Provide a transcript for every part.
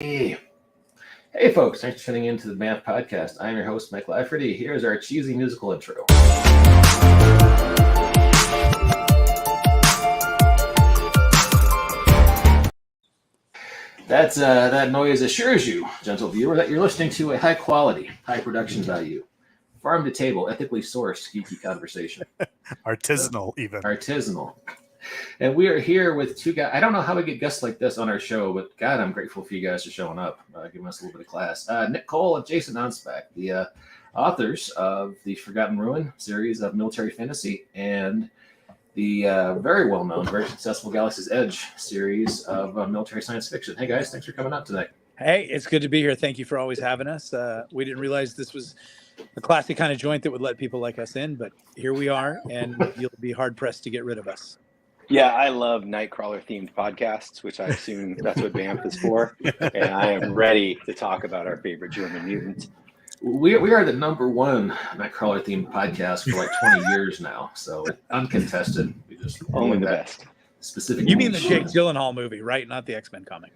Hey, hey folks, thanks for tuning in to the Math Podcast. I'm your host, Mike Lafferty. Here's our cheesy musical intro. That noise assures you, gentle viewer, that you're listening to a high quality, high production value, farm to table, ethically sourced geeky conversation. Artisanal, even. Artisanal. And we are here with two guys. I don't know how we get guests like this on our show, but God, I'm grateful for you guys for showing up, giving us a little bit of class. Nick Cole and Jason Onspach, the authors of the Forgotten Ruin series of military fantasy and the very well-known, very successful Galaxy's Edge series of military science fiction. Hey, guys, thanks for coming out tonight. Hey, it's good to be here. Thank you for always having us. We didn't realize this was a classy kind of joint that would let people like us in, but here we are, and you'll be hard-pressed to get rid of us. Yeah, I love Nightcrawler-themed podcasts, which I assume that's what BAMF is for, and I am ready to talk about our favorite German mutant. We are the number one Nightcrawler-themed podcast for like 20 years now, so uncontested. We just only the best. Specific. You mean the Jake Gyllenhaal movie, right? Not the X-Men comic.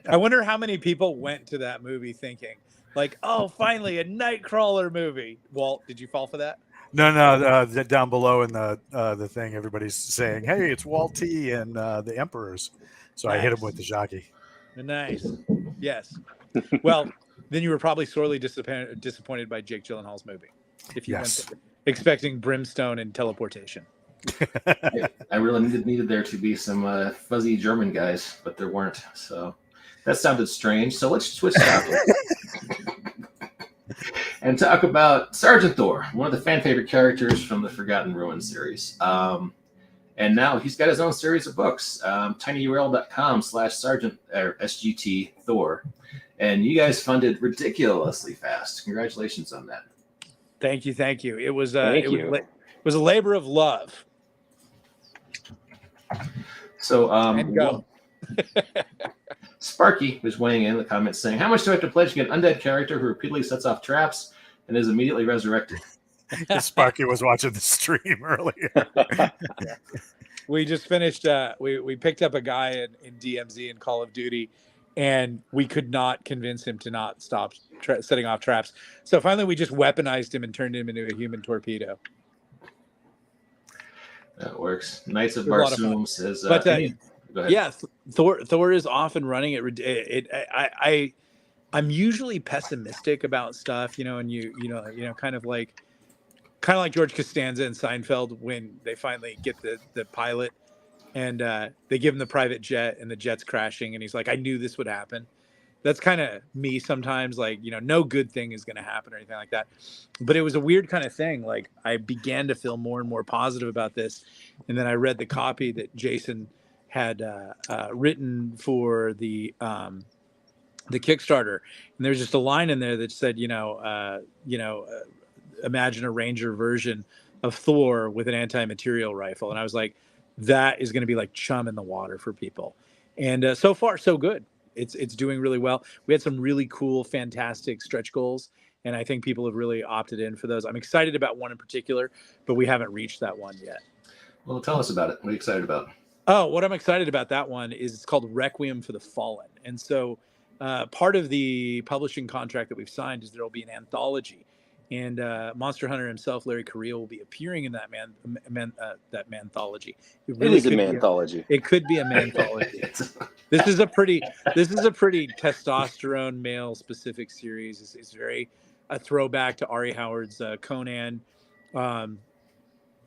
I wonder how many people went to that movie thinking, like, "Oh, finally a Nightcrawler movie." Walt, did you fall for that? No. Down below in the thing, everybody's saying, "Hey, it's Walt T and the Emperors." So nice. I hit him with the jockey. Nice. Yes. Well, then you were probably sorely disappointed by Jake Gyllenhaal's movie, if you went expecting brimstone and teleportation. I really needed there to be some fuzzy German guys, but there weren't. So that sounded strange. So let's switch topics and talk about Sergeant Thor, one of the fan favorite characters from the Forgotten Ruin series. And now he's got his own series of books, tinyurl.com/Sergeant or SGT Thor. And you guys funded ridiculously fast. Congratulations on that. Thank you. It was it was a labor of love. So Sparky was weighing in the comments saying, "How much do I have to pledge to get an undead character who repeatedly sets off traps and is immediately resurrected?" Sparky was watching the stream earlier. We just finished. We picked up a guy in DMZ in Call of Duty, and we could not convince him to not stop setting off traps. So finally, we just weaponized him and turned him into a human torpedo. That works. Knights of Barsoom says, but go ahead. Yeah, Thor is off and running. I'm usually pessimistic about stuff, and kind of like George Costanza in Seinfeld when they finally get the pilot and they give him the private jet and the jet's crashing and he's like, "I knew this would happen." That's kind of me sometimes, like, no good thing is going to happen or anything like that. But it was a weird kind of thing. Like, I began to feel more and more positive about this. And then I read the copy that Jason had written for the Kickstarter. And there's just a line in there that said, imagine a Ranger version of Thor with an anti-material rifle. And I was like, that is going to be like chum in the water for people. And so far, so good. It's doing really well. We had some really cool, fantastic stretch goals, and I think people have really opted in for those. I'm excited about one in particular, but we haven't reached that one yet. Well, tell us about it. What are you excited about? Oh, what I'm excited about that one is it's called Requiem for the Fallen. And so part of the publishing contract that we've signed is there will be an anthology. And Monster Hunter himself, Larry Correia, will be appearing in that manthology. It is a manthology. It could be a manthology. This is a pretty testosterone male specific series. It's very a throwback to Ari Howard's Conan.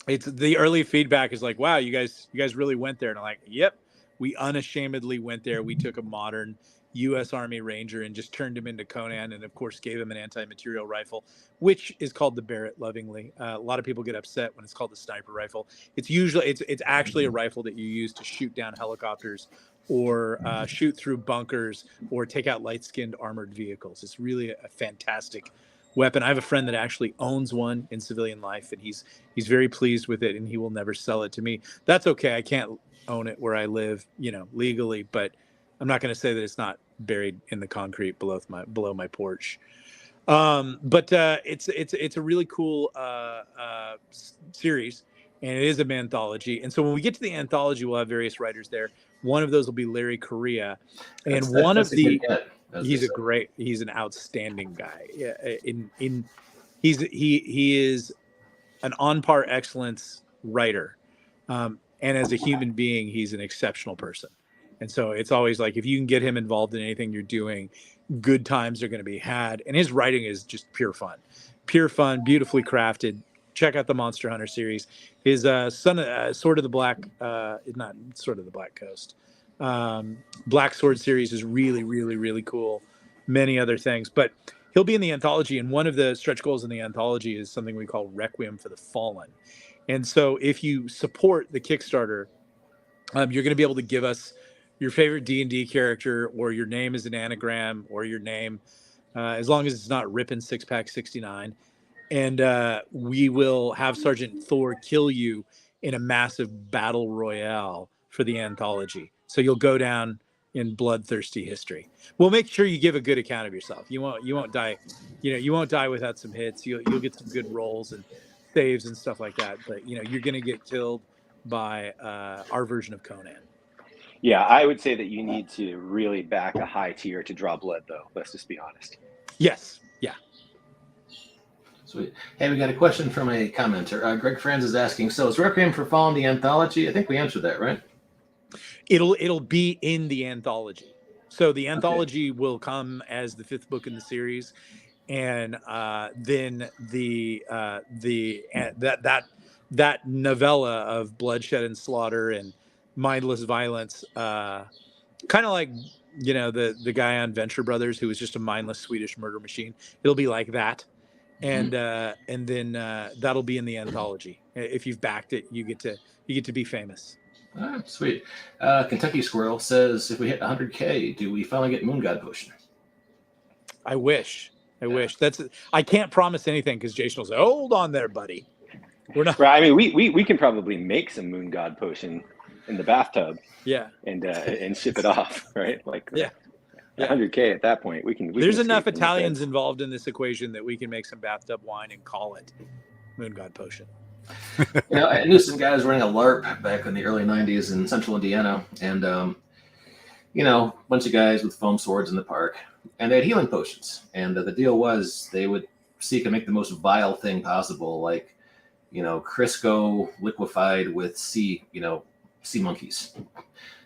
It's the early feedback is like, wow, you guys really went there. And I'm like, yep, we unashamedly went there. We took a modern U.S. Army Ranger and just turned him into Conan, and of course gave him an anti-material rifle, which is called the Barrett lovingly. A lot of people get upset when it's called the sniper rifle. It's actually a rifle that you use to shoot down helicopters or shoot through bunkers or take out light-skinned armored vehicles. It's really a fantastic weapon. I have a friend that actually owns one in civilian life, and he's very pleased with it, and he will never sell it to me. That's okay. I can't own it where I live, legally, but I'm not going to say that it's not buried in the concrete below my porch. But it's a really cool series, and it is an anthology. And so when we get to the anthology, we'll have various writers there. One of those will be Larry Correa, and he's an outstanding guy. Yeah, he is an on par excellence writer, and as a human being, he's an exceptional person. And so it's always like, if you can get him involved in anything you're doing, good times are going to be had. And his writing is just pure fun, beautifully crafted. Check out the Monster Hunter series. His Sword of the Black, not Sword of the Black Coast, Black Sword series is really, really, really cool. Many other things, but he'll be in the anthology. And one of the stretch goals in the anthology is something we call Requiem for the Fallen. And so if you support the Kickstarter, you're going to be able to give us your favorite D&D character, or your name is an anagram, or your name, as long as it's not Rippin' Six-Pack 69. And we will have Sergeant Thor kill you in a massive battle royale for the anthology. So you'll go down in bloodthirsty history. We'll make sure you give a good account of yourself. You won't die. You won't die without some hits. You'll get some good rolls and saves and stuff like that. But you're going to get killed by our version of Conan. Yeah, I would say that you need to really back a high tier to draw blood, though. Let's just be honest. Yes. Yeah. Sweet. Hey, we got a question from a commenter. Greg Franz is asking, so is Requiem for Fallen the anthology? I think we answered that, right? It'll be in the anthology. So the anthology will come as the 5th book in the series, and then that novella of bloodshed and slaughter and mindless violence, kind of like the guy on Venture Brothers who was just a mindless Swedish murder machine. It'll be like that, and then that'll be in the anthology. If you've backed it, you get to be famous. All right, sweet. Kentucky Squirrel says, if we hit 100K, do we finally get Moon God Potion? I wish. I can't promise anything, because Jason will say, hold on there, buddy. We're not. Right. I mean, we can probably make some Moon God Potion in the bathtub. Yeah. And ship it off, right? Like, yeah. 100K at that point, we can. There's enough Italians involved in this equation that we can make some bathtub wine and call it Moon God Potion. I knew some guys running a LARP back in the early 90s in central Indiana, and a bunch of guys with foam swords in the park, and they had healing potions. And the deal was they would seek to make the most vile thing possible, like Crisco liquefied with sea monkeys.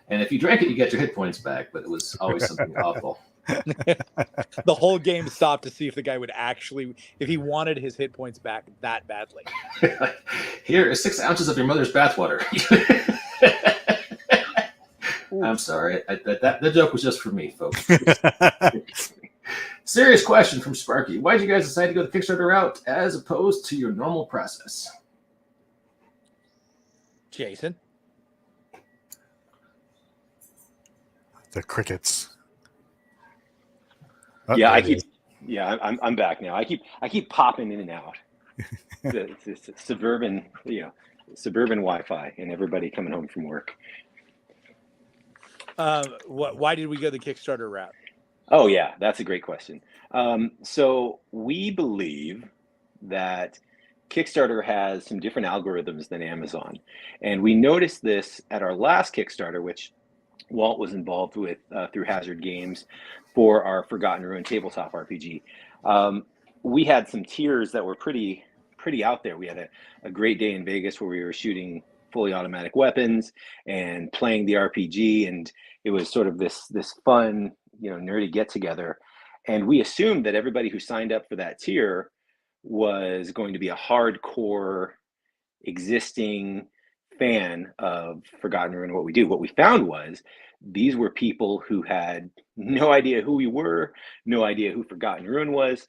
And if you drank it, you get your hit points back, but it was always something awful. The whole game stopped to see if the guy would actually, if he wanted his hit points back that badly. Here is 6 ounces of your mother's bathwater. I'm sorry. The joke was just for me, folks. Serious question from Sparky. Why did you guys decide to go the Kickstarter route as opposed to your normal process? Jason? The crickets. Yeah, I'm back now. I keep popping in and out. It's suburban Wi-Fi, and everybody coming home from work. Why did we go the Kickstarter route? Oh yeah, that's a great question. So we believe that Kickstarter has some different algorithms than Amazon, and we noticed this at our last Kickstarter, which Walt was involved with through Hazard Games for our Forgotten Ruin tabletop RPG. We had some tiers that were pretty out there. We had a great day in Vegas where we were shooting fully automatic weapons and playing the RPG, and it was sort of this fun, nerdy get together. And we assumed that everybody who signed up for that tier was going to be a hardcore existing fan of Forgotten Ruin, what we do. What we found was these were people who had no idea who we were, no idea who Forgotten Ruin was.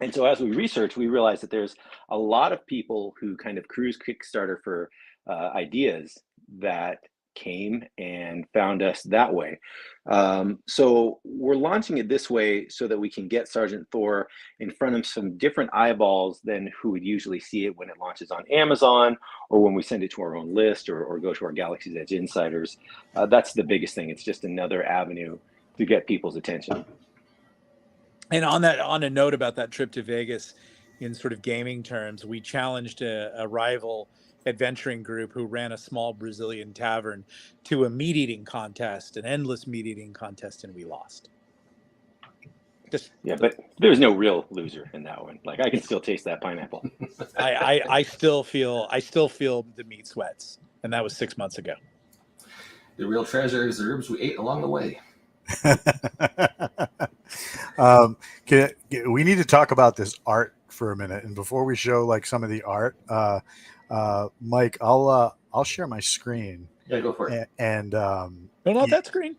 And so as we researched, we realized that there's a lot of people who kind of cruise Kickstarter for ideas that came and found us that way. So we're launching it this way so that we can get Sergeant Thor in front of some different eyeballs than who would usually see it when it launches on Amazon, or when we send it to our own list, or go to our Galaxy's Edge insiders. That's the biggest thing. It's just another avenue to get people's attention. And on a note about that trip to Vegas, in sort of gaming terms, we challenged a rival adventuring group who ran a small Brazilian tavern to a meat eating contest, an endless meat eating contest, and we lost. Yeah, but there's no real loser in that one. Like I can still taste that pineapple. I still feel the meat sweats, and that was 6 months ago. The real treasure is the herbs we ate along the way. We need to talk about this art for a minute, and before we show like some of the art, Mike, I'll share my screen. Yeah, go for it. And No, not that screen.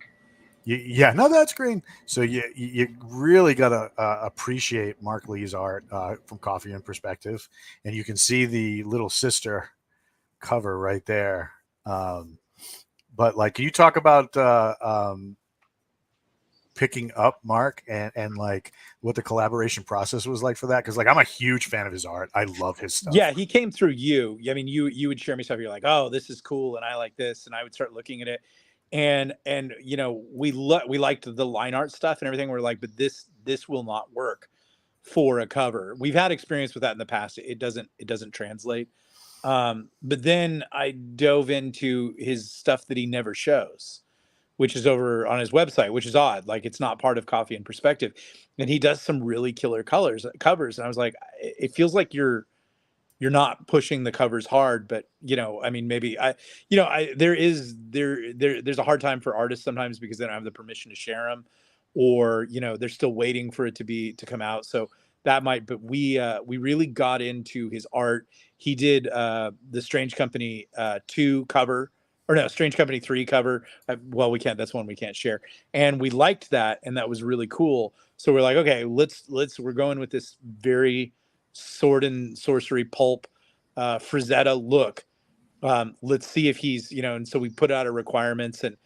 No, that's green. So you really gotta appreciate Mark Lee's art from Coffee and Perspective, and you can see the little sister cover right there. But like, can you talk about picking up Mark and like what the collaboration process was like for that? Because like I'm a huge fan of his art. I love his stuff. Yeah, he came through you. I mean, you would share me stuff. You're like, oh, this is cool, and I like this, and I would start looking at it. And you know, we liked the line art stuff and everything. We're like, but this will not work for a cover. We've had experience with that in the past. It doesn't translate. But then I dove into his stuff that he never shows, which is over on his website, which is odd. Like it's not part of Coffee and Perspective, and he does some really killer covers. And I was like, it feels like you're not pushing the covers hard, but you know, I mean, maybe there's a hard time for artists sometimes because they don't have the permission to share them, or you know, they're still waiting for it to come out. So that might, but we really got into his art. He did the Strange Company 2 cover, or no, Strange Company 3 cover. Well, we can't. That's one we can't share, and we liked that, and that was really cool. So we're like, okay, we're going with this very sword and sorcery pulp Frazetta look. Let's see if he's, you know, and so we put out our requirements and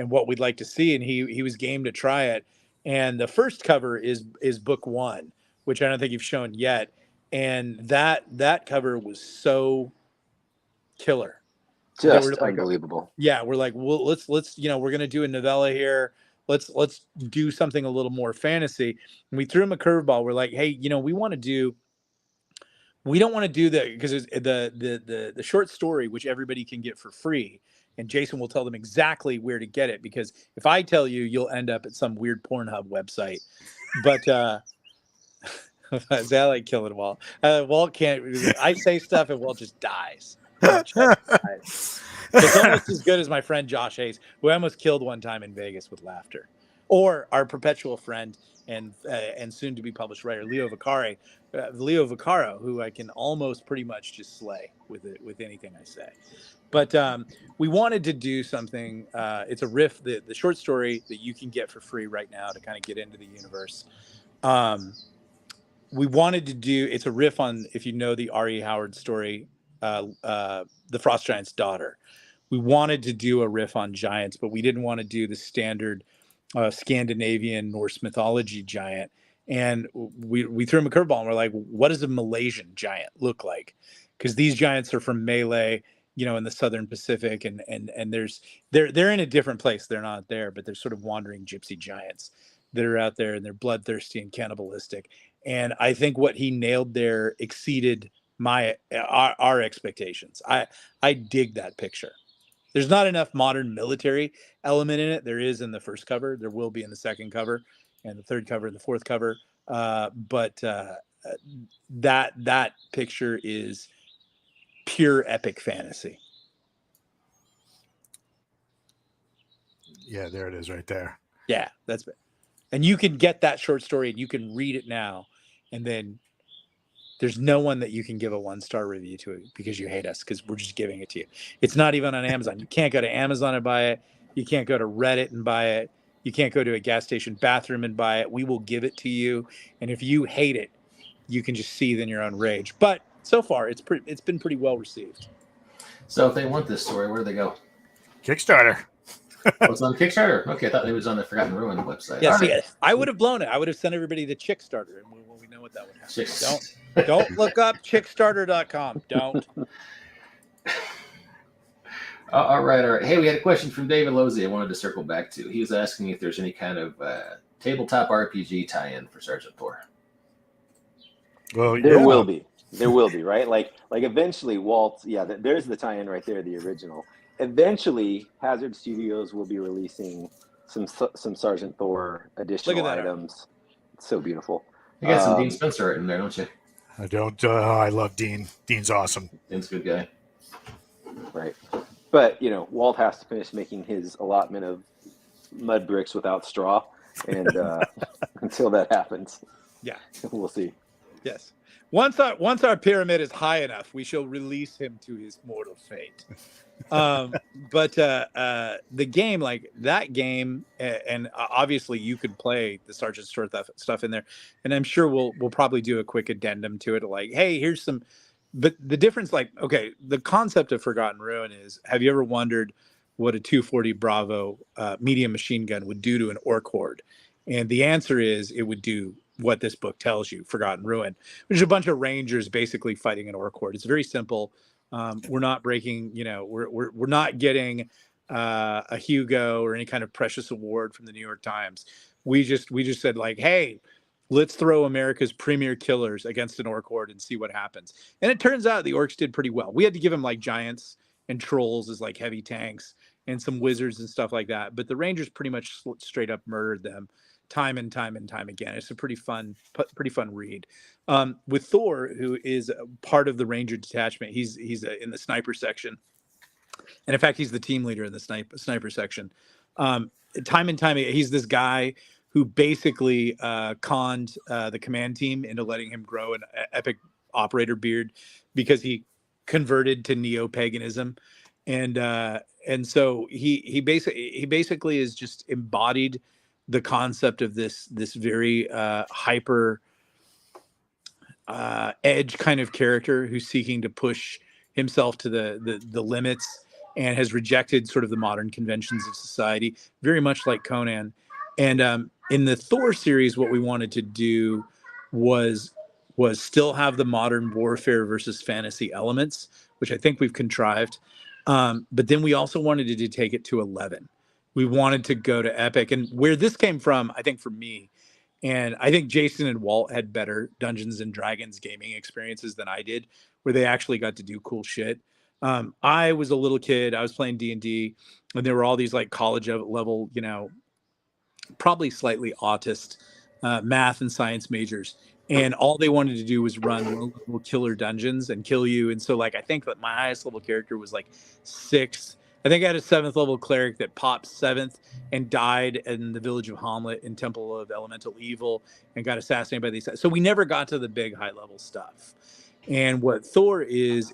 what we'd like to see, and he was game to try it. And the first cover is book 1, which I don't think you've shown yet, and that cover was so killer. Just unbelievable. Yeah, we're like, well, let's you know, we're gonna do a novella here. Let's do something a little more fantasy. And we threw him a curveball. We're like, hey, you know, we don't want to do that because the short story, which everybody can get for free, and Jason will tell them exactly where to get it, because if I tell you, you'll end up at some weird Pornhub website. But I like killing Walt. Walt can't. I say stuff and Walt just dies. It's almost as good as my friend Josh Hayes, who I almost killed one time in Vegas with laughter, or our perpetual friend and soon to be published writer Leo Vaccaro, who I can almost pretty much just slay with anything I say. But we wanted to do something. It's a riff, the short story that you can get for free right now to kind of get into the universe. We wanted to do, it's a riff on, if you know the R.E. Howard story, The Frost Giant's Daughter. We wanted to do a riff on giants, but we didn't want to do the standard Scandinavian Norse mythology giant. And we threw him a curveball and we're like, what does a Malaysian giant look like? Because these giants are from Malay, you know, in the Southern Pacific, and they're in a different place. They're not there, but they're sort of wandering gypsy giants that are out there, and they're bloodthirsty and cannibalistic. And I think what he nailed there exceeded our expectations. I dig that picture. There's not enough modern military element in it. There is in the first cover. There will be in the second cover, and the third cover, and the fourth cover. But that picture is pure epic fantasy. Yeah, there it is right there. Yeah, that's it. And you can get that short story and you can read it now, and then there's no one that you can give a 1-star review to because you hate us, because we're just giving it to you. It's not even on Amazon. You can't go to Amazon and buy it. You can't go to Reddit and buy it. You can't go to a gas station bathroom and buy it. We will give it to you. And if you hate it, you can just seethe in your own rage. But so far, it's been pretty well received. So if they want this story, where do they go? Kickstarter. Oh, it's on Kickstarter. Okay, I thought it was on the Forgotten Ruin website. Yeah, Right. I would have blown it. I would have sent everybody to Kickstarter, and we know what that would happen. Chicks. Don't look up Kickstarter.com. Don't. All right. Hey, we had a question from David Losey I wanted to circle back to. He was asking if there's any kind of tabletop RPG tie-in for Sergeant Thor. Well, There will be. There will be, right? Like eventually Walt, yeah, there's the tie-in right there, the original. Eventually, Hazard Studios will be releasing some Sergeant Thor Look at additional that art. items. It's so beautiful. You got some Dean Spencer art in there, don't you? I don't. I love Dean. Dean's awesome. Dean's a good guy. Right. But, you know, Walt has to finish making his allotment of mud bricks without straw. And until that happens, Yeah. we'll see. Yes. Once our pyramid is high enough, we shall release him to his mortal fate. But the game, like that game, and obviously you could play the Sergeant Store stuff in there, and I'm sure we'll probably do a quick addendum to it, like, hey, here's some. But the difference, like, okay, the concept of Forgotten Ruin is: have you ever wondered what a 240 Bravo medium machine gun would do to an orc horde? And the answer is it would do what this book tells you, Forgotten Ruin, which is a bunch of rangers basically fighting an orc horde. It's very simple. We're not breaking, you know, we're not getting a Hugo or any kind of precious award from the New York Times. We just said, like, hey, let's throw America's premier killers against an orc horde and see what happens. And it turns out the orcs did pretty well. We had to give them like giants and trolls as like heavy tanks and some wizards and stuff like that. But the Rangers pretty much straight up murdered them time and time and time again. It's a pretty fun read. With Thor, who is part of the Ranger detachment, he's in the sniper section, and in fact, he's the team leader in the sniper section. Time and time, he's this guy who basically conned the command team into letting him grow an epic operator beard because he converted to neo-paganism, and so he basically is just embodied the concept of this very hyper edge kind of character who's seeking to push himself to the limits and has rejected sort of the modern conventions of society, very much like Conan. And in the Thor series, what we wanted to do was still have the modern warfare versus fantasy elements, which I think we've contrived. But then we also wanted to take it to 11. We wanted to go to epic. And where this came from, I think for me, and I think Jason and Walt had better Dungeons and Dragons gaming experiences than I did, where they actually got to do cool shit. I was a little kid. I was playing D&D, and there were all these like college level, you know, probably slightly autist math and science majors. And all they wanted to do was run low-level killer dungeons and kill you. And so, like, I think that my highest level character was like 6th. I think I had a 7th level cleric that popped 7th and died in the village of Hamlet in Temple of Elemental Evil and got assassinated by these. So we never got to the big high level stuff. And what Thor is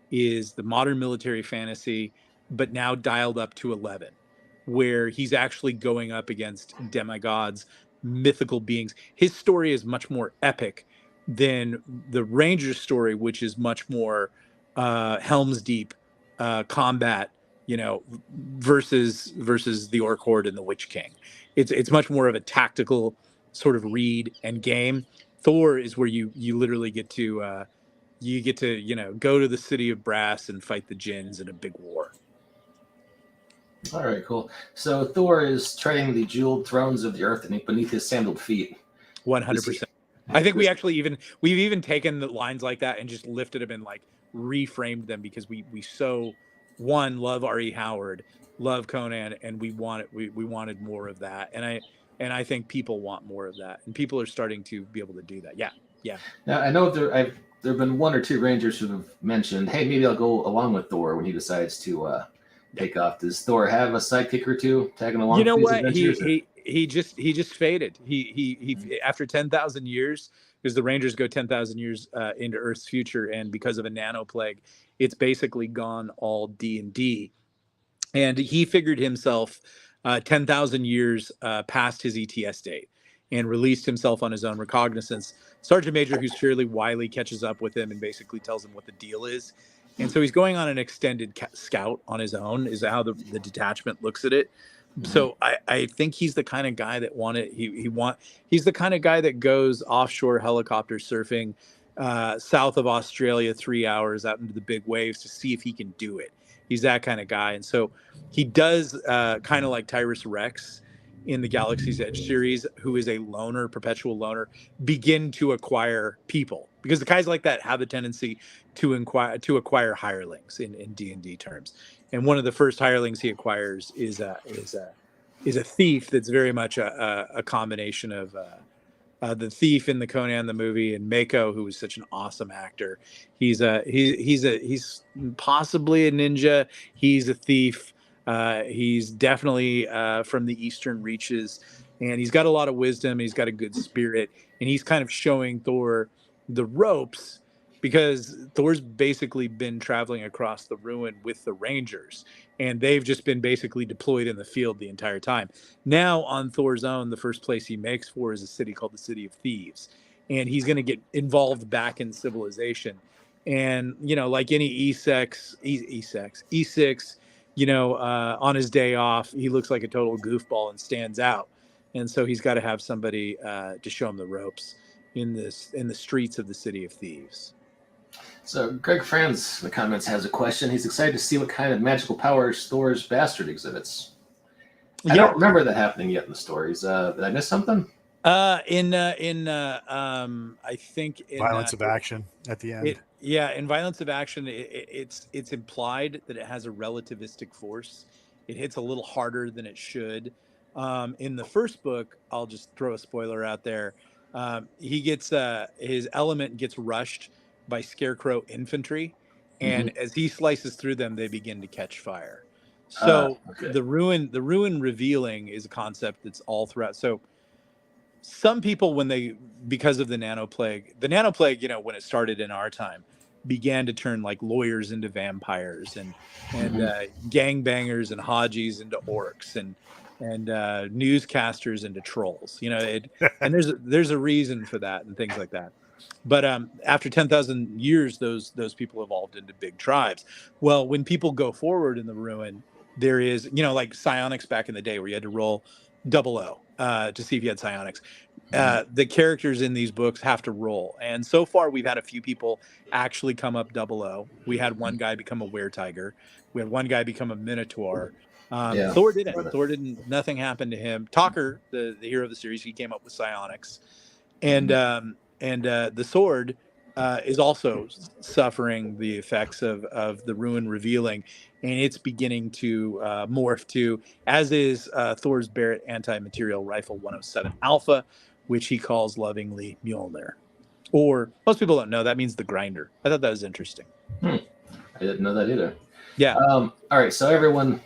the modern military fantasy, but now dialed up to 11, where he's actually going up against demigods, mythical beings. His story is much more epic than the Ranger's story, which is much more Helm's Deep combat, you know, versus the Orc Horde and the Witch King. It's much more of a tactical sort of read and game. Thor is where you literally get to you know, go to the city of brass and fight the djinns in a big war. All right, cool. So Thor is treading the jeweled thrones of the earth and beneath his sandaled feet. 100%. I think we've even taken the lines like that and just lifted them and like reframed them because we so love R.E. Howard, love Conan, and we wanted more of that. And I think people want more of that, and people are starting to be able to do that. Yeah. Now I know there have been 1 or 2 Rangers who have mentioned, hey, maybe I'll go along with Thor when he decides to take off. Does Thor have a sidekick or 2 tagging along? You know with what? Adventures, he just faded. He after 10,000 years, because the Rangers go 10,000 years into Earth's future, and because of a nano plague, it's basically gone all D&D. And he figured himself 10,000 years past his ETS date and released himself on his own recognizance. Sergeant Major, who's fairly wily, catches up with him and basically tells him what the deal is. And so he's going on an extended scout on his own, is how the detachment looks at it. So I think he's the kind of guy that he's the kind of guy that goes offshore helicopter surfing south of Australia 3 hours out into the big waves to see if he can do it. He's that kind of guy. And so he does kind of like Tyrus Rex. in the Galaxy's Edge series, who is a loner, perpetual loner, begin to acquire people, because the guys like that have a tendency to acquire hirelings in D&D terms. And one of the first hirelings he acquires is a thief that's very much a combination of the thief in the Conan the movie, and Mako, who is such an awesome actor. He's possibly a ninja. He's a thief. He's definitely from the Eastern reaches, and he's got a lot of wisdom. He's got a good spirit, and he's kind of showing Thor the ropes, because Thor's basically been traveling across the ruin with the Rangers, and they've just been basically deployed in the field the entire time. Now on Thor's own, the first place he makes for is a city called the City of Thieves, and he's going to get involved back in civilization. And like any E6, on his day off, he looks like a total goofball and stands out. And so he's got to have somebody to show him the ropes in the streets of the City of Thieves. So Greg Franz in the comments has a question. He's excited to see what kind of magical powers Thor's bastard exhibits. I don't remember that happening yet in the stories. Did I miss something? I think in Violence of action at the end. In Violence of Action, it's implied that it has a relativistic force. It hits a little harder than it should. In the first book, I'll just throw a spoiler out there. He gets his element gets rushed by Scarecrow infantry, and as he slices through them, they begin to catch fire. So the ruin revealing is a concept that's all throughout. So some people, because of the nanoplague, when it started in our time, began to turn like lawyers into vampires, and gangbangers and Hajis into orcs, and newscasters into trolls. And there's a reason for that and things like that. But after 10,000 years, those people evolved into big tribes. Well, when people go forward in the ruin, there is, like psionics back in the day, where you had to roll 00 to see if you had psionics. The characters in these books have to roll. And so far, we've had a few people actually come up 00. We had one guy become a were-tiger. We had one guy become a minotaur. Thor didn't. Nothing happened to him. Talker, the hero of the series, he came up with psionics. And the sword is also suffering the effects of the ruin revealing, and it's beginning to morph to, as is Thor's Barrett anti-material rifle 107 Alpha, which he calls lovingly Mjolnir. Or most people don't know, that means the grinder. I thought that was interesting. I didn't know that either. Yeah. All right, so everyone,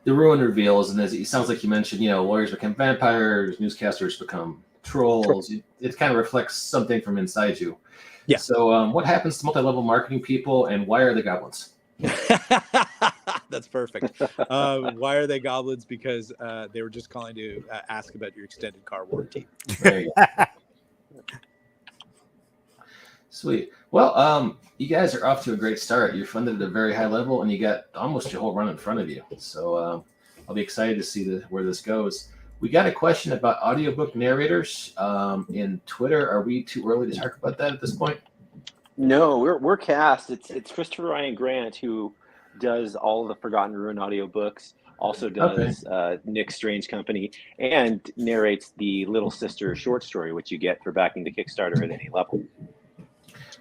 the ruin reveals, and it sounds like you mentioned, lawyers become vampires, newscasters become trolls. It kind of reflects something from inside you. Yeah. So what happens to multi-level marketing people, and why are they goblins? That's perfect. Why are they goblins? Because they were just calling to ask about your extended car warranty. There you go. Sweet. Well, you guys are off to a great start. You're funded at a very high level, and you got almost your whole run in front of you. So I'll be excited to see where this goes. We got a question about audiobook narrators in Twitter. Are we too early to talk about that at this point? No, we're cast. It's Christopher Ryan Grant who does all of the Forgotten Ruin audiobooks, also does Nick Strange Company, and narrates the Little Sister short story, which you get for backing the Kickstarter at any level.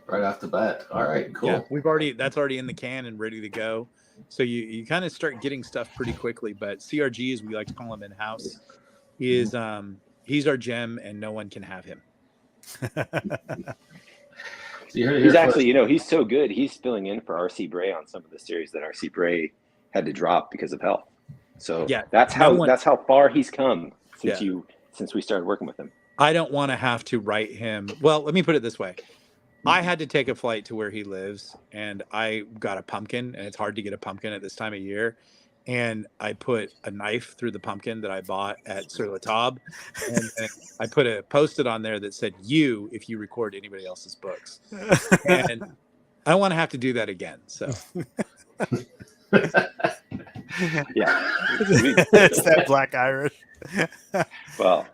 Right off the bat. All right, cool. Yeah, that's already in the can and ready to go. So you kind of start getting stuff pretty quickly. But CRG, as we like to call him in house, is he's our gem, and no one can have him. He's actually, he's so good. He's filling in for RC Bray on some of the series that RC Bray had to drop because of health. So that's how far he's come since we started working with him. I don't want to have to write him. Well, let me put it this way. I had to take a flight to where he lives, and I got a pumpkin, and it's hard to get a pumpkin at this time of year. And I put a knife through the pumpkin that I bought at Sur La Table, and I put a Post-it on there that said, "You, if you record anybody else's books." And I don't want to have to do that again. So, yeah, it's that Black Irish. Well,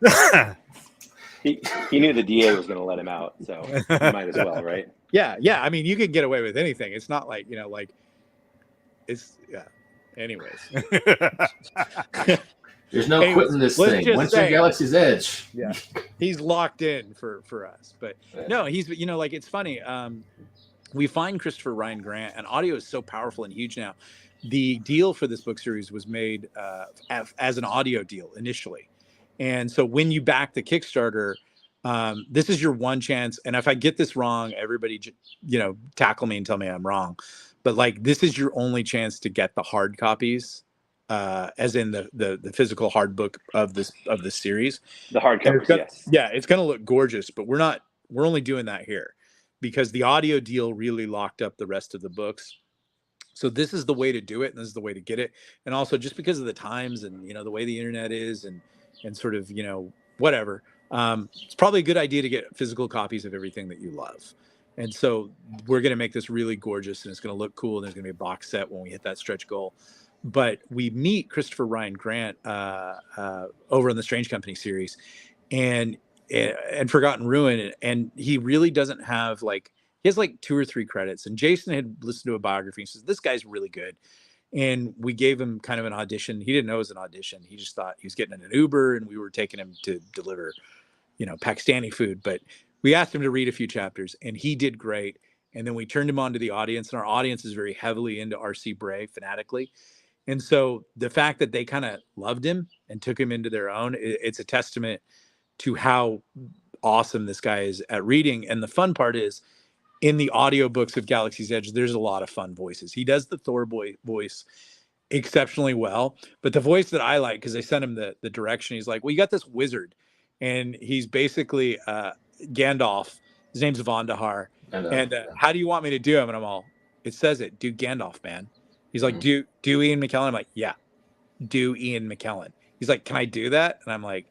he knew the DA was going to let him out, so he might as well, right? Yeah. I mean, you can get away with anything. It's not like it's. Anyways, There's no Anyways, quitting this let's thing. just Once you're say- Galaxy's Edge. Yeah. He's locked in for us. But Yeah. no, he's, you know, like, it's funny. We find Christopher Ryan Grant, and audio is so powerful and huge now. The deal for this book series was made as an audio deal initially. And so when you back the Kickstarter, this is your one chance. And if I get this wrong, everybody, you know, tackle me and tell me I'm wrong. But like, this is your only chance to get the hard copies, as in the physical hard book of this series. The hardcovers, yes. Yeah, it's going to look gorgeous, but we're only doing that here because the audio deal really locked up the rest of the books. So this is the way to do it, and this is the way to get it. And also just because of the times and, you know, the way the internet is and sort of, you know, whatever, it's probably a good idea to get physical copies of everything that you love. And so we're going to make this really gorgeous, and it's going to look cool. And there's going to be a box set when we hit that stretch goal. But we meet Christopher Ryan Grant over in the Strange Company series and Forgotten Ruin. And he really doesn't have he has like 2 or 3 credits. And Jason had listened to a biography and says, this guy's really good. And we gave him kind of an audition. He didn't know it was an audition. He just thought he was getting in an Uber and we were taking him to deliver, you know, Pakistani food. But we asked him to read a few chapters and he did great. And then we turned him on to the audience, and our audience is very heavily into R.C. Bray fanatically. And so the fact that they kind of loved him and took him into their own, it's a testament to how awesome this guy is at reading. And the fun part is, in the audiobooks of Galaxy's Edge, there's a lot of fun voices. He does the Thor voice exceptionally well, but the voice that I like, because I sent him the direction, he's like, well, you got this wizard, and he's basically Gandalf. His name's Vandahar. And how do you want me to do him? And I'm all, it says it, do Gandalf, man. He's like, do Ian McKellen? I'm like, yeah, do Ian McKellen. He's like, can I do that? And I'm like,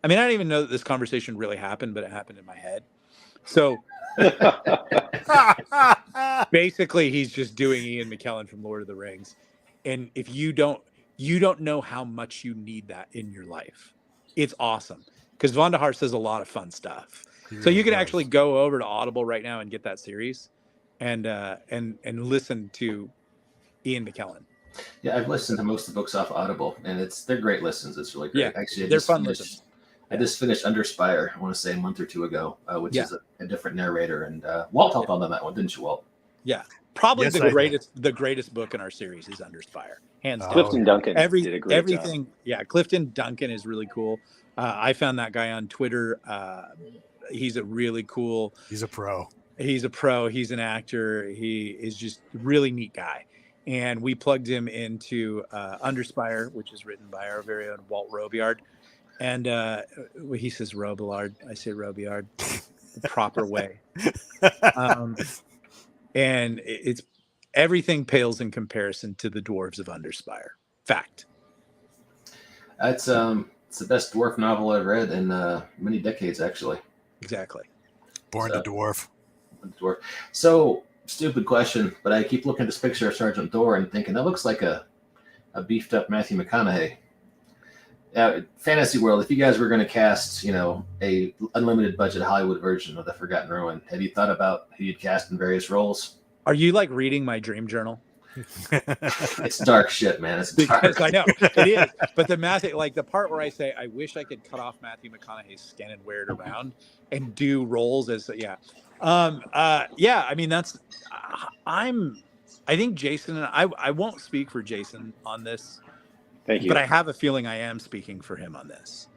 I mean, I don't even know that this conversation really happened, but it happened in my head. So basically, he's just doing Ian McKellen from Lord of the Rings. And if you don't know how much you need that in your life. It's awesome because Vandahar says a lot of fun stuff. So you can actually go over to Audible right now and get that series, and listen to Ian McKellen. Yeah, I've listened to most of the books off Audible, and they're great listens. It's really great. Yeah, Actually, they're fun listens. I just finished Under Spire, I want to say a month or 2 ago, which is a different narrator. And Walt helped on that one, didn't you, Walt? Yeah, probably Yes, the greatest book in our series is Under Spire, hands down. Clifton Duncan did a great everything. job. Yeah, Clifton Duncan is really cool. I found that guy on Twitter. He's a really cool. He's a pro. He's a pro. He's an actor. He is just a really neat guy. And we plugged him into Under Spire, which is written by our very own Walt Robillard. And he says Robillard. I say Robillard the proper way. And it's everything pales in comparison to the Dwarves of Under Spire. Fact. It's the best dwarf novel I've read in many decades, actually. Exactly. Born to Dwarf. So, stupid question, but I keep looking at this picture of Sergeant Thor and thinking that looks like a beefed up Matthew McConaughey. Fantasy world, if you guys were going to cast, you know, a unlimited budget Hollywood version of The Forgotten Ruin, have you thought about who you'd cast in various roles? Are you like reading my dream journal? It's dark shit, man. It's dark. Because I know it is. But the part where I say I wish I could cut off Matthew McConaughey's skin and wear it around and do roles as I mean I think Jason and I won't speak for Jason on this. Thank you. But I have a feeling I am speaking for him on this.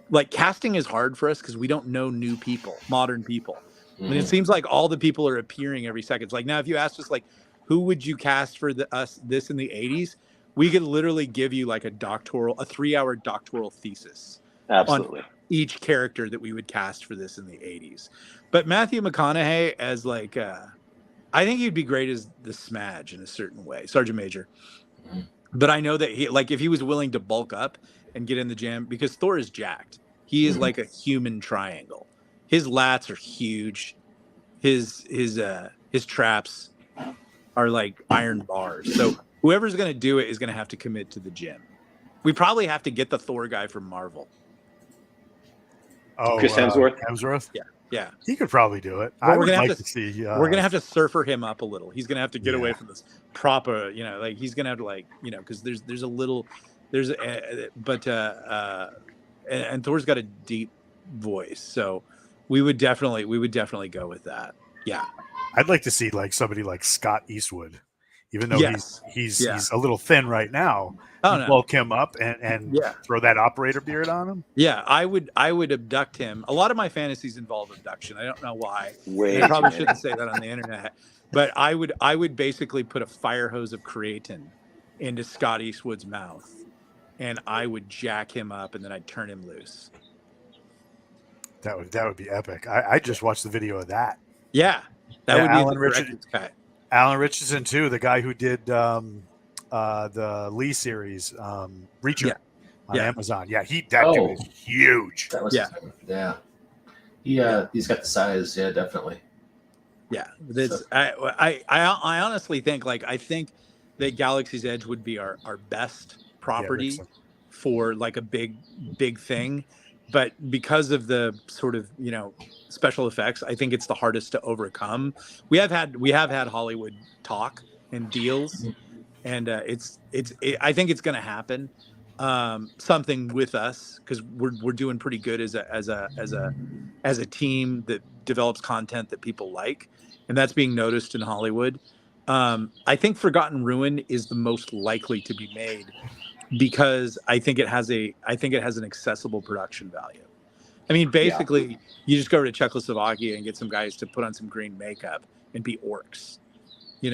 Like, casting is hard for us because we don't know new people, modern people. I mean, it seems like all the people are appearing every second. It's like, now if you asked us, like, who would you cast for this in the 80s? We could literally give you like a 3-hour doctoral thesis. Absolutely. On each character that we would cast for this in the 80s. But Matthew McConaughey as like, I think he'd be great as the Smudge in a certain way, Sergeant Major. Mm-hmm. But I know that he, like, if he was willing to bulk up and get in the gym, because Thor is jacked. He is like a human triangle. His lats are huge. His traps are like iron bars. So whoever's going to do it is going to have to commit to the gym. We probably have to get the Thor guy from Marvel. Oh, Chris Hemsworth? Hemsworth? Yeah. He could probably do it. Well, I would like to see. We're gonna have to surfer him up a little. He's gonna have to get away from this proper, like he's gonna have to, like, because there's a little And Thor's got a deep voice, so we would definitely go with that. Yeah. I'd like to see like somebody like Scott Eastwood, even though Yes. he's a little thin right now. Oh, You no. bulk him up and Yeah. throw that operator beard on him. Yeah, I would abduct him. A lot of my fantasies involve abduction. I don't know why. Way I probably too shouldn't say that on the internet. But I would basically put a fire hose of creatine into Scott Eastwood's mouth, and I would jack him up, and then I'd turn him loose. That would be epic. I just watched the video of that. Yeah, that would be Alan the director's cut. Alan Richardson too, the guy who did the Lee series, Reacher on Amazon. Yeah, that dude is huge. That was he's got the size. Yeah, definitely. Yeah, I honestly think I think that Galaxy's Edge would be our best property for like a big thing, but because of the sort of special effects, I think it's the hardest to overcome. We have had Hollywood talk and deals, and I think it's going to happen. Something with us, because we're doing pretty good as a team that develops content that people like, and that's being noticed in Hollywood. I think Forgotten Ruin is the most likely to be made because I think it has an accessible production value. I mean, basically, you just go to Czechoslovakia and get some guys to put on some green makeup and be orcs, and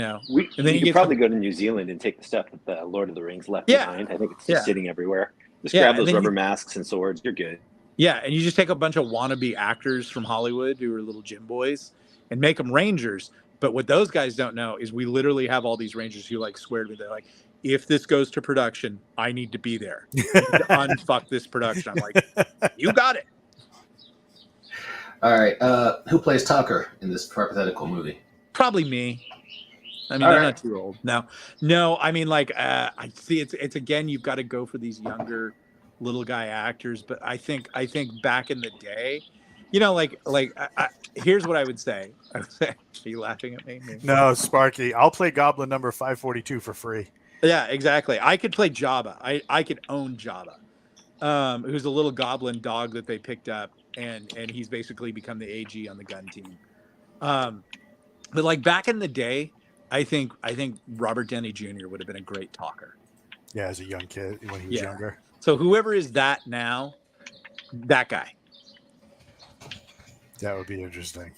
then you could probably go to New Zealand and take the stuff that the Lord of the Rings left behind. I think it's just sitting everywhere. Just grab those rubber masks and swords. You're good. Yeah, and you just take a bunch of wannabe actors from Hollywood who are little gym boys and make them Rangers. But what those guys don't know is we literally have all these Rangers who swear to me. They're like, if this goes to production, I need to be there. I need to unfuck this production. I'm like, you got it. All right. Who plays Tucker in this hypothetical movie? Probably me. I mean, I'm not too old. No. I mean, I see it's again, you've got to go for these younger little guy actors. But I think back in the day, here's what I would say. Are you laughing at me? No, Sparky. I'll play Goblin number 542 for free. Yeah, exactly. I could play Jabba. I could own Jabba, who's a little goblin dog that they picked up, and he's basically become the AG on the gun team. But back in the day, I think Robert Downey Jr. would have been a great talker. Yeah, as a young kid when he was younger. So whoever is that now, that guy. That would be interesting.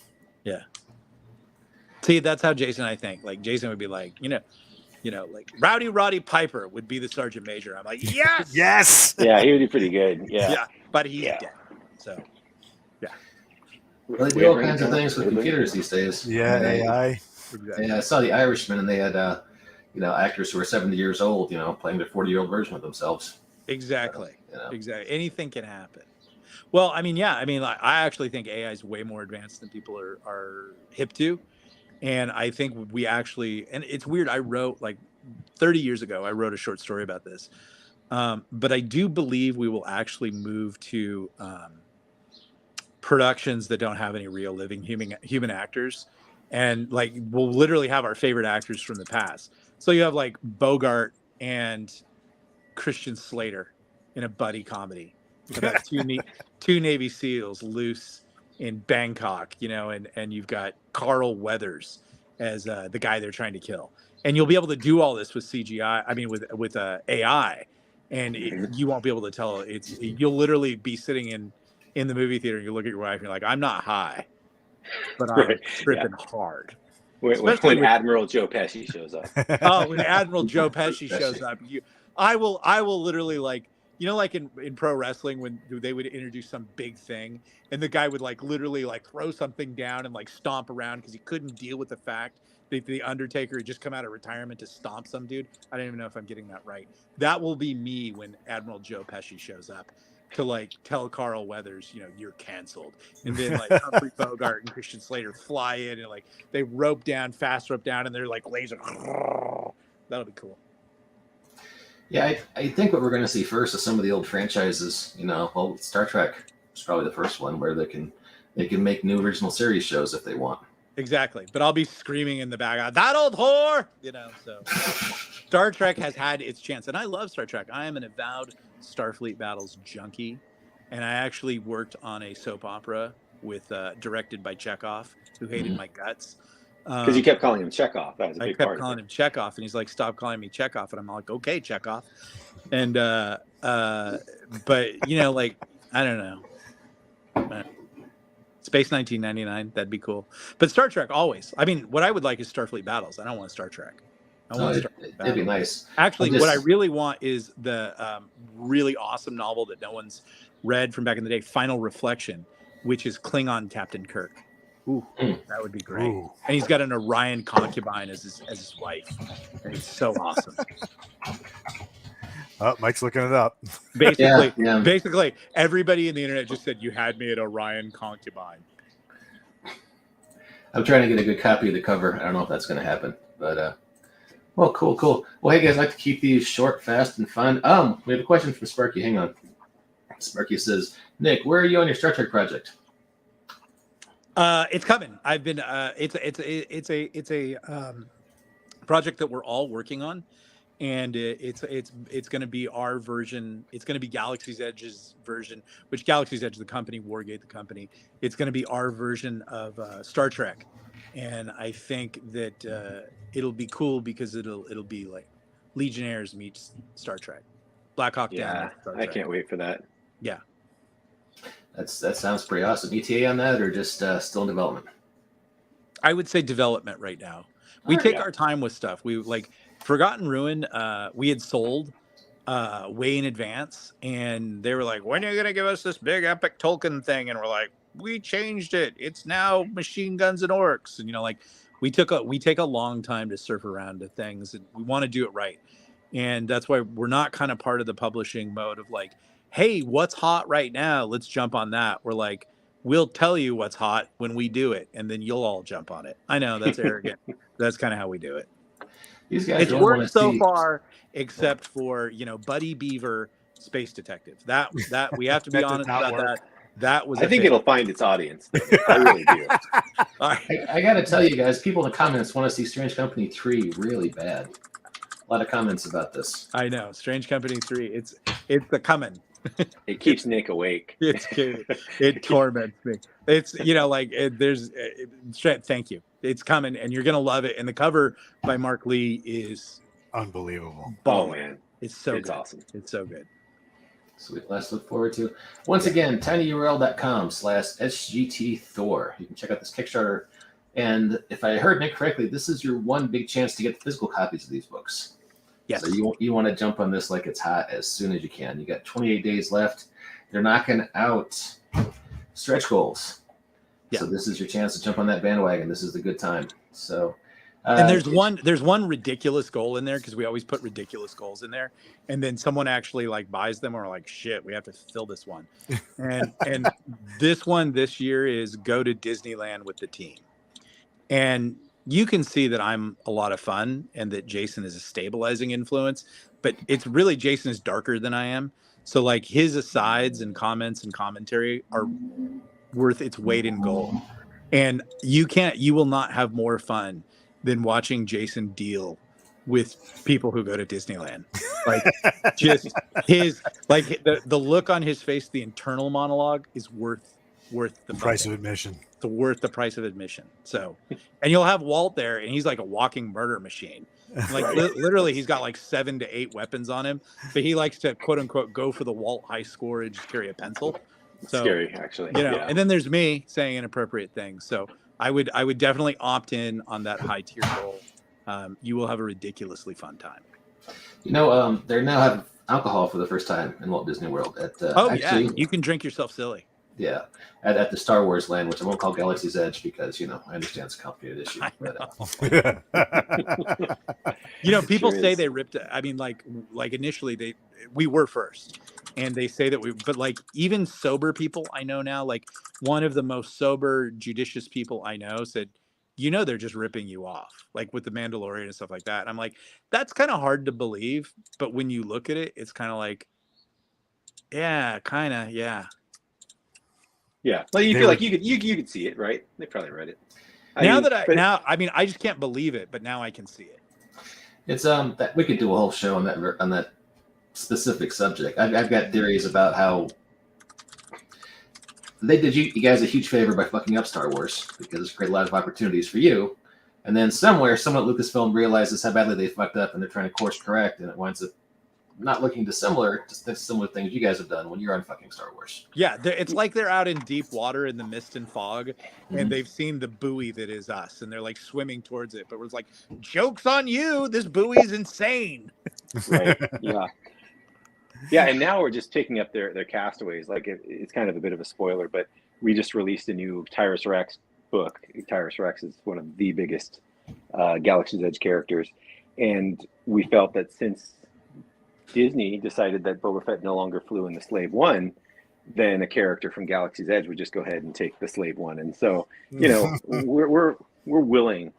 Yeah. See, that's how Jason, I think. Jason would be Rowdy Roddy Piper would be the sergeant major. I'm like, yes! Yes! Yeah, he would be pretty good. Yeah. Yeah, but he's dead. So, yeah. Well, they do all kinds of things with computers these days. Yeah, AI. Exactly. Yeah, I saw The Irishman, and they had, actors who were 70 years old, playing their 40-year-old version of themselves. Exactly. Exactly. Anything can happen. Well, I actually think AI is way more advanced than people are hip to. And I think we actually, and it's weird, I wrote 30 years ago, I wrote a short story about this. But I do believe we will actually move to productions that don't have any real living human actors. And we'll literally have our favorite actors from the past. So you have Bogart and Christian Slater in a buddy comedy about two Navy SEALs loose in Bangkok, and you've got Carl Weathers as the guy they're trying to kill. And you'll be able to do all this with CGI. I mean, with AI, and you won't be able to tell. You'll literally be sitting in the movie theater and you look at your wife and you're like, I'm not high, but I'm tripping hard. When Admiral Joe Pesci shows up. Oh, when Admiral Joe Pesci shows up, I will literally in pro wrestling when they would introduce some big thing and the guy would literally throw something down and stomp around because he couldn't deal with the fact that the Undertaker had just come out of retirement to stomp some dude. I don't even know if I'm getting that right. That will be me when Admiral Joe Pesci shows up to tell Carl Weathers, you're canceled. And then Humphrey Bogart and Christian Slater fly in and they fast rope down and they're laser. That'll be cool. Yeah, I think what we're going to see first is some of the old franchises. Star Trek is probably the first one where they can make new original series shows if they want. Exactly. But I'll be screaming in the background, that old whore, you know. So Star Trek has had its chance, and I love Star Trek. I am an avowed Starfleet Battles junkie, and I actually worked on a soap opera with directed by Chekhov, who hated my guts. Because you kept calling him Chekhov. That was a I big kept part calling of him Chekhov, and he's like, "Stop calling me Chekhov," and I'm like, "Okay, Chekhov." And but you know, like, I don't know. Space 1999, that'd be cool. But Star Trek always. I mean, what I would like is Starfleet Battles. I don't want Star Trek. I want Starfleet It'd Battles. be nice. Actually, what I really want is the really awesome novel that no one's read from back in the day, Final Reflection, which is Klingon Captain Kirk. Ooh, that would be great. Ooh. And he's got an Orion concubine as his wife. And it's so awesome. Oh, Mike's looking it up. Basically, everybody in the internet just said, "You had me at Orion concubine." I'm trying to get a good copy of the cover. I don't know if that's going to happen, but well, cool. Well, hey guys, I like to keep these short, fast, and fun. We have a question from Sparky. Hang on. Sparky says, "Nick, where are you on your Star Trek project?" It's coming. I've been. It's a project that we're all working on. And it's going to be our version. It's going to be Galaxy's Edge's version, which Galaxy's Edge, the company, Wargate, the company. It's going to be our version of Star Trek, and I think that it'll be cool because it'll be like Legionnaires meets Star Trek, Black Hawk Down. Yeah, I can't wait for that. Yeah, that sounds pretty awesome. ETA on that, or just still in development? I would say development right now. We take our time with stuff. We like Forgotten Ruin. We had sold way in advance, and they were like, "When are you gonna give us this big epic Tolkien thing?" And we're like, "We changed it. It's now Machine Guns and Orcs." And you know, like we take a long time to surf around to things, and we want to do it right. And that's why we're not kind of part of the publishing mode of like, "Hey, what's hot right now? Let's jump on that." We're like, "We'll tell you what's hot when we do it, and then you'll all jump on it." I know that's arrogant. That's kind of how we do it. These guys It's really worked so far, except for Buddy Beaver, Space Detective. That we have to be honest about that. That was. I think it'll find its audience. I really do. I got to tell you guys, people in the comments want to see Strange Company 3 really bad. A lot of comments about this. I know. Strange Company 3. It's the coming. It keeps Nick awake. It torments me. It's thank you. It's coming, and you're gonna love it. And the cover by Mark Lee is unbelievable. Oh man, it's good. Awesome. It's so good. Sweet. Let's look forward to. Once again, tinyurl.com/SGT Thor. You can check out this Kickstarter. And if I heard Nick correctly, this is your one big chance to get physical copies of these books. Yes. So you want to jump on this like it's hot as soon as you can. You got 28 days left. They're knocking out stretch goals. Yeah. So this is your chance to jump on that bandwagon. This is the good time. So and there's one ridiculous goal in there because we always put ridiculous goals in there, and then someone actually like buys them or like, shit, we have to fill this one. And this one this year is go to Disneyland with the team. And you can see that I'm a lot of fun and that Jason is a stabilizing influence, but it's really Jason is darker than I am. So like his asides and comments and commentary are worth its weight in gold. And you will not have more fun than watching Jason deal with people who go to Disneyland. Like just his, like the look on his face, the internal monologue is worth the price of admission. It's worth the price of admission. So, and you'll have Walt there, and he's like a walking murder machine. Like literally, he's got like 7 to 8 weapons on him, but he likes to quote unquote go for the Walt high score and just carry a pencil. So, scary, actually. Yeah. And then there's me saying inappropriate things. So I would definitely opt in on that high tier goal. You will have a ridiculously fun time. They now have alcohol for the first time in Walt Disney World. Yeah, you can drink yourself silly. Yeah, at the Star Wars land, which I won't call Galaxy's Edge because I understand it's a complicated issue. But, people say they ripped. I mean, like initially we were first, and they say that but like even sober people I know now, like one of the most sober, judicious people I know said, they're just ripping you off, like with the Mandalorian and stuff like that. And I'm like, that's kind of hard to believe, but when you look at it, it's kind of like, yeah, kind of, yeah. Yeah, like you feel like you could see it, right? They probably read it. I mean, I just can't believe it, but now I can see it. It's that we could do a whole show on that specific subject. I've got theories about how they did you guys a huge favor by fucking up Star Wars, because it's created a lot of opportunities for you. And then someone at Lucasfilm realizes how badly they fucked up, and they're trying to course correct, and it winds up not looking dissimilar to the similar things you guys have done when you're on fucking Star Wars. Yeah, it's like they're out in deep water in the mist and fog, and they've seen the buoy that is us, and they're like swimming towards it. But we're like, joke's on you! This buoy is insane. Right? Yeah. Yeah, and now we're just picking up their castaways. Like it's kind of a bit of a spoiler, but we just released a new Tyrus Rex book. Tyrus Rex is one of the biggest Galaxy's Edge characters, and we felt that since Disney decided that Boba Fett no longer flew in the Slave One, then a character from Galaxy's Edge would just go ahead and take the Slave One. And so, you know, we're willing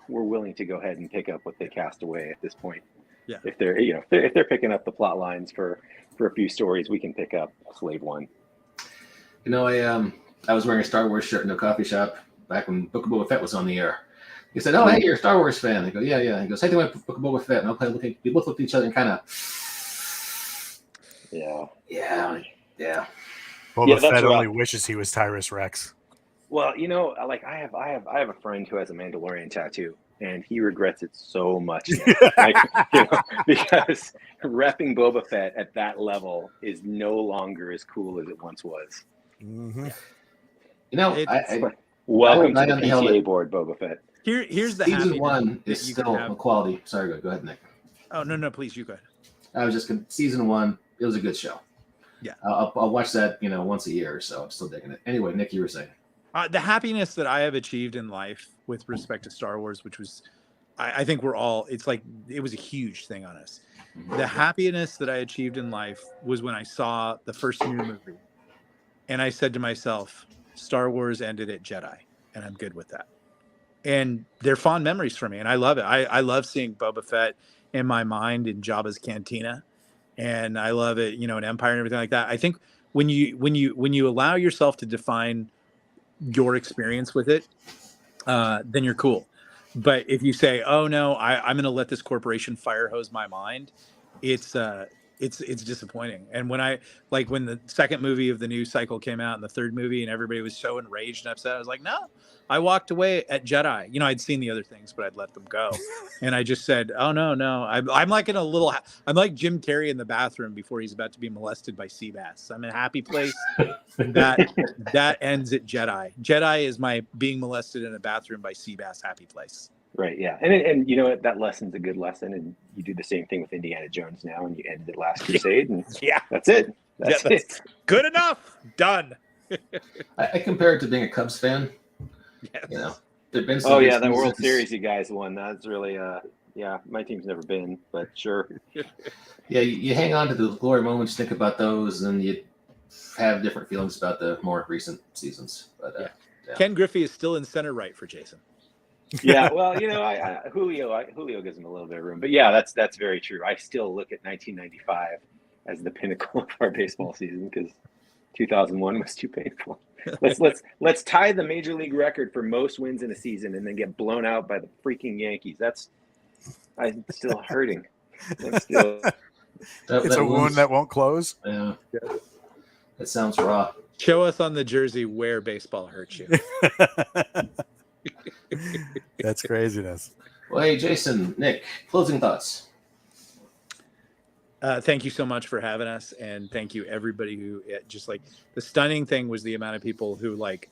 to go ahead and pick up what they cast away at this point. Yeah. If they're picking up the plot lines for a few stories, we can pick up Slave One. You know, I was wearing a Star Wars shirt in a coffee shop back when Book of Boba Fett was on the air. He said, "Oh, hey, you're a Star Wars fan." I go, "Yeah, yeah." He goes, "Hey, Book of Boba Fett." And we both looked at each other and kind of, yeah. Boba Fett only wishes he was Tyrus Rex. Well, you know, like I have a friend who has a Mandalorian tattoo, and he regrets it so much, like, you know, because repping Boba Fett at that level is no longer as cool as it once was. Mm-hmm. You know, welcome to the PTA board, Boba Fett. Here's the season one is still a quality. Sorry, go ahead, Nick. Oh no, please, you go ahead. I was just season one. It was a good show. Yeah, I'll watch that, you know, once a year or so. I'm still digging it. Anyway, Nick, you were saying. The happiness that I have achieved in life with respect to Star Wars, which was, I think we're all, it's like, it was a huge thing on us. The happiness that I achieved in life was when I saw the first new movie. And I said to myself, Star Wars ended at Jedi, and I'm good with that. And they're fond memories for me, and I love it. I love seeing Boba Fett in my mind in Jabba's cantina, and I love it, you know, in Empire and everything like that. I think when you allow yourself to define your experience with it, then you're cool. But if you say, "Oh no, I'm going to let this corporation fire hose my mind," it's disappointing. And when the second movie of the new cycle came out and the third movie, and everybody was so enraged and upset, I was like, no, I walked away at Jedi. You know, I'd seen the other things, but I'd let them go. And I just said, oh no. I'm like I'm like Jim Carrey in the bathroom before he's about to be molested by sea bass. I'm in a happy place. that ends at Jedi. Jedi is my being molested in a bathroom by sea bass happy place. Right, yeah, and you know what? That lesson's a good lesson, and you do the same thing with Indiana Jones now, and you ended it Last Crusade, and yeah, that's it. That's it. Good enough. Done. I compare it to being a Cubs fan. Yes. You know, there've been some. Oh yeah, the World Series you guys won. That's really yeah. My team's never been, but sure. Yeah, you hang on to the glory moments, think about those, and you have different feelings about the more recent seasons. But yeah. Ken Griffey is still in center right for Jason. Yeah, well, you know, Julio gives him a little bit of room, but yeah, that's very true. I still look at 1995 as the pinnacle of our baseball season because 2001 was too painful. Let's tie the major league record for most wins in a season and then get blown out by the freaking Yankees. I'm still hurting. It's a wound that won't close. Yeah, that sounds raw. Show us on the jersey where baseball hurts you. That's craziness. Well, hey, Jason, Nick, closing thoughts. Thank you so much for having us, and thank you everybody who just like the stunning thing was the amount of people who like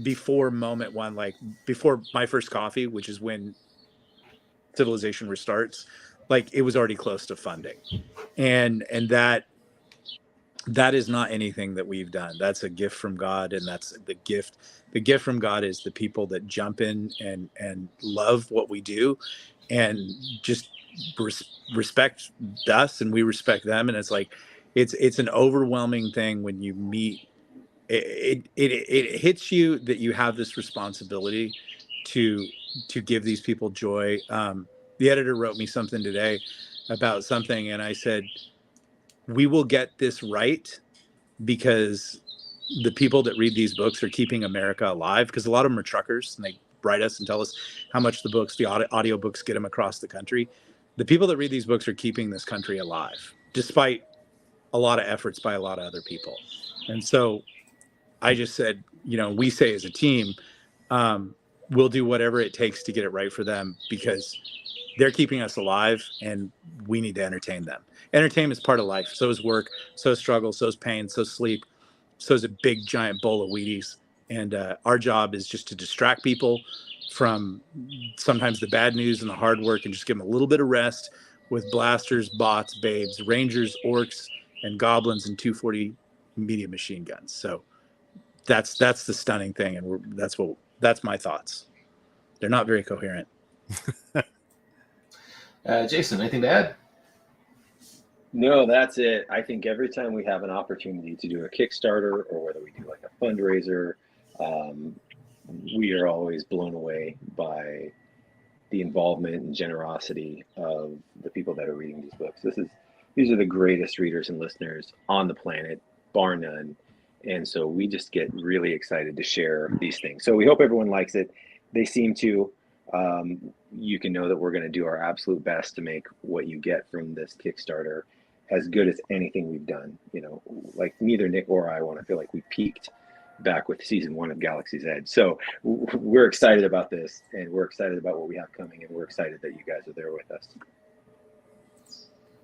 before moment one, like before my first coffee, which is when Civilization restarts, like it was already close to funding, and that is not anything that we've done. That's a gift from God, and that's the gift. The gift from God is the people that jump in and love what we do, and just respect us, and we respect them. And it's like it's an overwhelming thing when you meet. It hits you that you have this responsibility to give these people joy. The editor wrote me something today about something, and I said, we will get this right because the people that read these books are keeping America alive, because a lot of them are truckers and they write us and tell us how much the audio books get them across the country. The people that read these books are keeping this country alive, despite a lot of efforts by a lot of other people. And so I just said, we say as a team, we'll do whatever it takes to get it right for them, because they're keeping us alive and we need to entertain them. Entertainment is part of life. So is work, so is struggle, so is pain, so is sleep, so is a big giant bowl of Wheaties. And our job is just to distract people from sometimes the bad news and the hard work, and just give them a little bit of rest with blasters, bots, babes, rangers, orcs, and goblins, and 240 medium machine guns. So that's the stunning thing, and that's my thoughts. They're not very coherent. Jason, anything to add? No, that's it. I think every time we have an opportunity to do a Kickstarter, or whether we do like a fundraiser, we are always blown away by the involvement and generosity of the people that are reading these books. These are the greatest readers and listeners on the planet, bar none. And so we just get really excited to share these things. So we hope everyone likes it. They seem to. You can know that we're going to do our absolute best to make what you get from this Kickstarter as good as anything we've done. Like neither Nick or I want to feel like we peaked back with season 1 of Galaxy's Edge. So we're excited about this, and we're excited about what we have coming, and we're excited that you guys are there with us.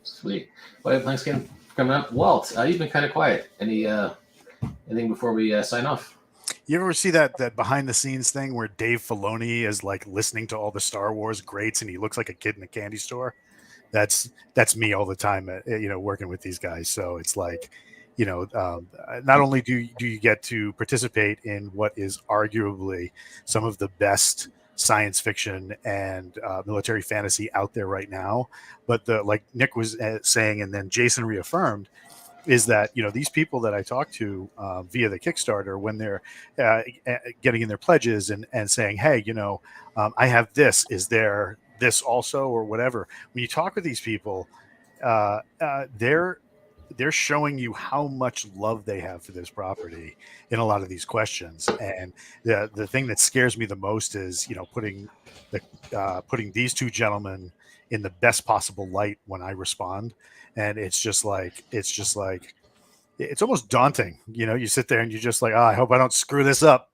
Sweet. Well, thanks again for coming up. Walt, you've been kind of quiet. Anything before we sign off? You ever see that behind the scenes thing where Dave Filoni is like listening to all the Star Wars greats and he looks like a kid in a candy store? That's me all the time, working with these guys. So it's like, not only do you get to participate in what is arguably some of the best science fiction and military fantasy out there right now, but like Nick was saying, and then Jason reaffirmed, is that these people that I talk to via the Kickstarter, when they're getting in their pledges and saying, hey, I have this, is there this also, or whatever, when you talk with these people, they're showing you how much love they have for this property in a lot of these questions. And the thing that scares me the most is putting these two gentlemen in the best possible light when I respond. And it's almost daunting. You sit there and you're just like, I hope I don't screw this up,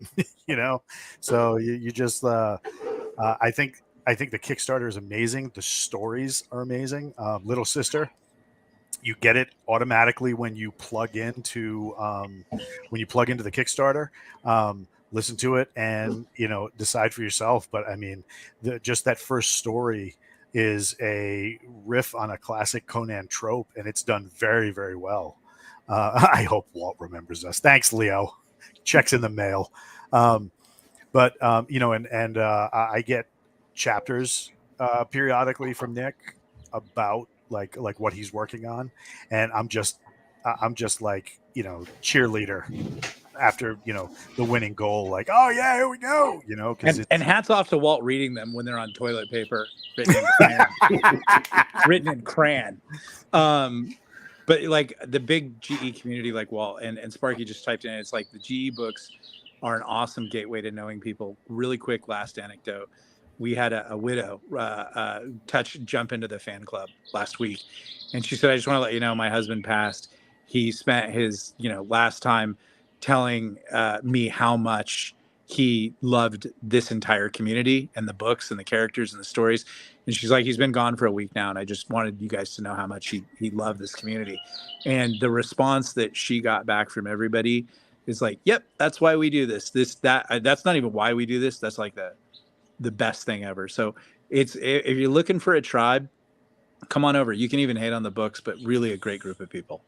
so you just, I think the Kickstarter is amazing. The stories are amazing. Little Sister, you get it automatically when you plug into the Kickstarter. Listen to it and decide for yourself. But I mean, just that first story is a riff on a classic Conan trope, and it's done very, very well. I hope Walt remembers us. Thanks, Leo. Checks in the mail. I get chapters periodically from Nick about like what he's working on, and I'm just like cheerleader after the winning goal, like, oh yeah, here we go, and hats off to Walt reading them when they're on toilet paper written in crayon. But like the big GE community, like Walt and Sparky just typed in, it's like the GE books are an awesome gateway to knowing people. Really quick last anecdote: we had a widow jump into the fan club last week, and she said, I just want to let you know my husband passed. He spent his last time telling me how much he loved this entire community and the books and the characters and the stories. And she's like, he's been gone for a week now, and I just wanted you guys to know how much he loved this community. And the response that she got back from everybody is like, yep, that's why we do this. That's not even why we do this. That's like the best thing ever. So if you're looking for a tribe, come on over. You can even hate on the books, but really a great group of people.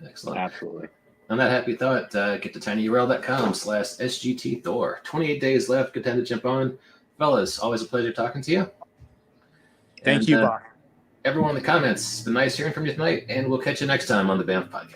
Excellent. Absolutely. On that happy thought, get to tinyurl.com/SGT Thor. 28 days left. Good time to jump on. Fellas, always a pleasure talking to you. Thank you, Bob. Everyone in the comments, it's been nice hearing from you tonight, and we'll catch you next time on the BAMF Podcast.